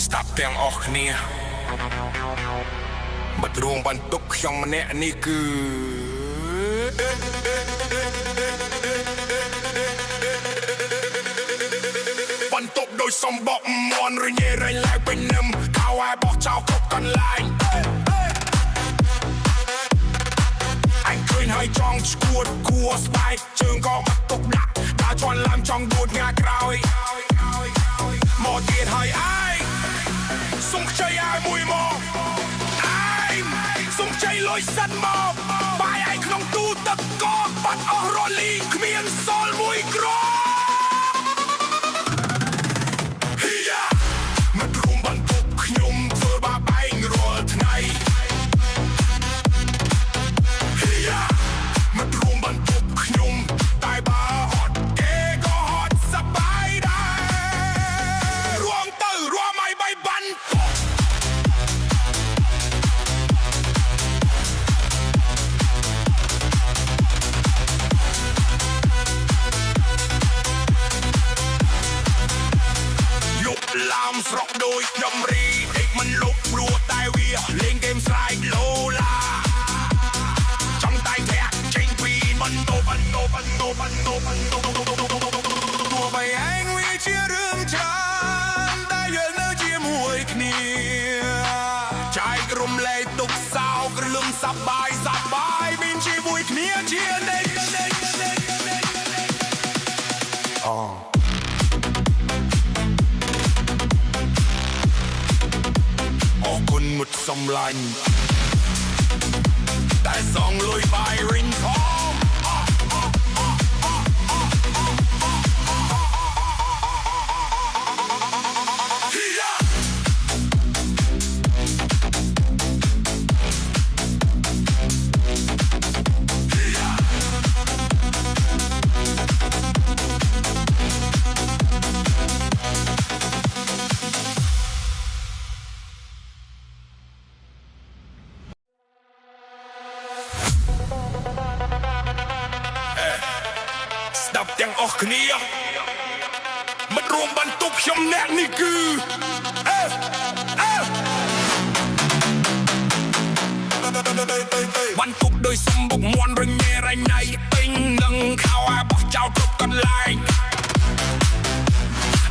ស្ដាប់ទាំងអស់គ្នាបទរួមបន្ទុកខ្ញុំម្នាក់នេះគឺបន្ទប់ដោយសំបកមន់រញ៉េរញឡើងពេញនឹមខោឲ្យបោះចោលគ្រប់កន្លែងអញឃើញហើយចង់ឈួតគួស្បែកជើងក៏បាត់ទុកដាក់ដើរជន់ឡើងចង់ដួតងាក្រោយមកទៀតហើយអាយសុំខ្ចីឲ្យមួយមកអាយសុំខ្ចីលុយសិនមកបាយឯងក្នុងទូទឹកកកបាត់អស់រលីងគ្មានសល់មួយក្រមករួមបន្ទប់ខ្ញុំធ្វើបាបឯងរាល់ថ្ងៃមករួមបន្ទប់ខ្ញុំតែបើអត់គេក៏ហត់សប្បាយដែររួមទៅរួមឲ្យបីបន្ទប់ឡាមស្រកដូចដំរីដេកមិនលុបព្រោះតែវាលេងហ្គេមស្រែកឡូឡាចង់តែធាក់ចេញពីបន្ទប់ទោះបីឯងវាជារឿងច្រើនតែយើងនៅជាមួយគ្នាចែករំលែកទុកសោករឿងសប្បាយមានជាមួយគ្នាជានិច្ចមុតសំឡាញ់តែសងលុយបាយរិញផងស្ដាប់ទាំងអស់គ្នាមិត្តរួមបន្ទប់ខ្ញុំអ្នកនេះគឺបន្ទប់ដោយសំបុកមន់រញ៉េរញ៉ៃពេញនឹងខោឲ្យបោះចោលគ្រប់កន្លែង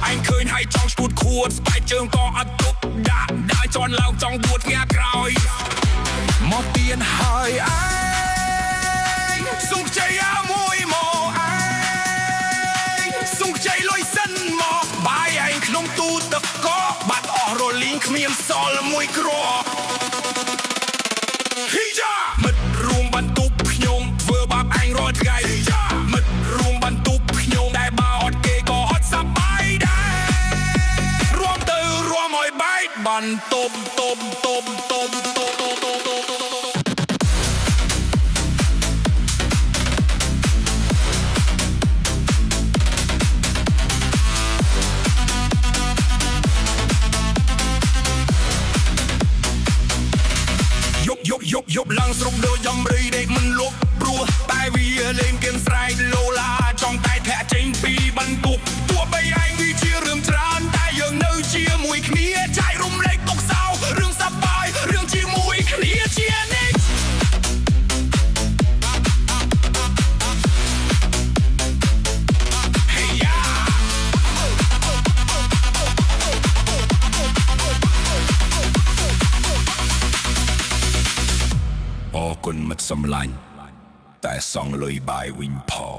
អញឃើញហើយចង់ឈួតខួតស្បែកជើងក៏អត់ទុកដាក់ដើរជន់ឡើងចង់ដួតងាក្រោយមកទៀនហើយឯងសុំខ្ចីឲ្យមួយមកសុំខ្ចីលុយសិនមកបាយឯងក្នុងទូទឹកកកបាត់អស់រលីងគ្មានសល់មួយក្រមិត្តរួមបន្ទប់ខ្ញុំធ្វើបាបឯងរាល់ថ្ងៃមិត្តរួមបន្ទប់ខ្ញុំតែបើអត់គេក៏អត់សប្បាយដែររួមទៅរួមឲ្យបែកបន្ទប់យប់ឡើងស្រុកដូចដំរីដេកមិនលក់ព្រោះតែវាលេងហ្គេមស្រែកឡូឡាចង់តែធាក់ចេញពីបន្ទប់ទោះបីឯងវាជារឿងច្រើនតែយើងនៅជាមួយគ្នាចែករំលែកទុកសោរឿងសប្បាយរឿងជាមួយគ្នាជានិច្ចគុណមិត្តសំឡាញ់តែសងលុយបាយវិញផង